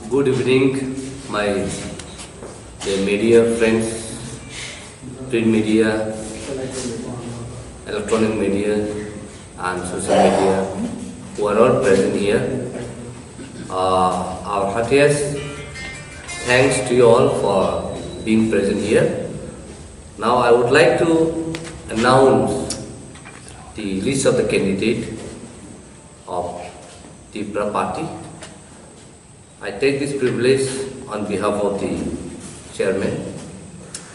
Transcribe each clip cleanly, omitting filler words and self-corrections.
Good evening, my dear media friends, print media, electronic media, and social media who are all present here. Our heartiest thanks to you all for being present here. Now I would like to announce the list of the candidate of Tipra party. I take this privilege on behalf of the chairman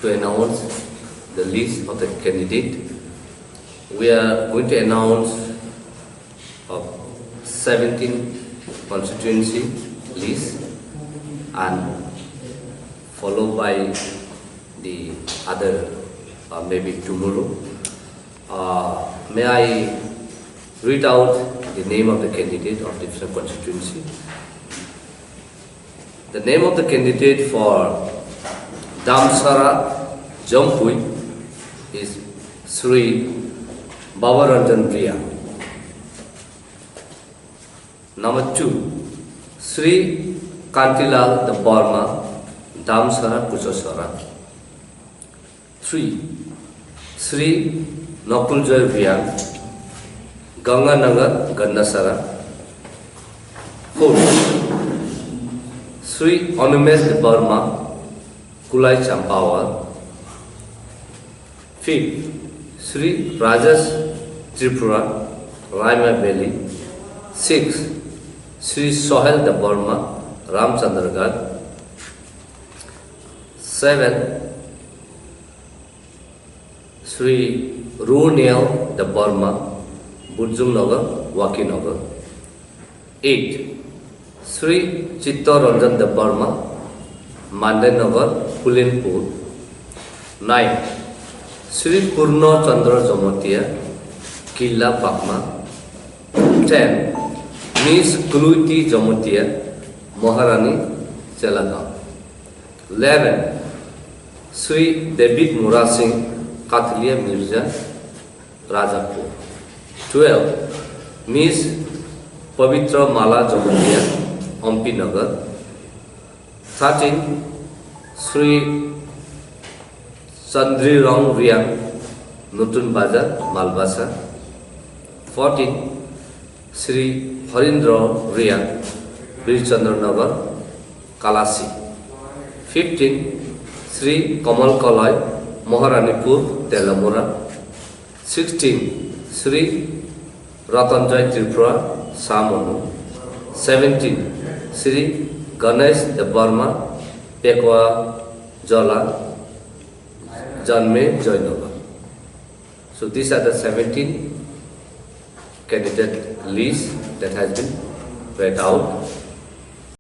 to announce the list of the candidate. We are going to announce of 17 constituency list and followed by the other maybe tomorrow. May I read out the name of the candidate of different constituency? The name of the candidate for Damsara Jampui is Sri Bavaranjan Priya. Number 2, Sri Kantilal the Burma, Damsara Kuchasara. 3, Sri Nakuljoy Vyang, Ganganagar Gandasara. 4, Sri Anumesh de Burma, Kulai Champawar. 5th, Sri Rajas Tripura, Raima Valley. 6th, Sri Sohel de Burma, Ramchandragarh. 7th, Sri Runiel de Burma, Burjungnagar, Wakinagar. 8th, Sri Chittaranjan de Burma, Mandanagar, Pulenpur. 9th, Sri Purna Chandra Jamatia, Killa Pakma. 10th, Miss Kuluiti Jamatia, Maharani, Chelagam. 11th, Sri David Mura Singh, Kathalia Mirza, Rajapur. 12th, Miss Pavitra Mala Jamatia, Ampi Nagar. 13th, Sri Chandrirang Riang, Nutun Bazar, Malbasa. 14th, Sri Harindra Riang, Birchandra Nagar, Kalasi. 15th, Sri Kamal Kalai, Maharanipur, Telamura. 16th, Sri Ratanjay Tripura, Samonu. 17th, Sri Ganesh de Burma, Pekwa Jala, Janme Joynagar. So these are the 17 candidate lists that has been read out.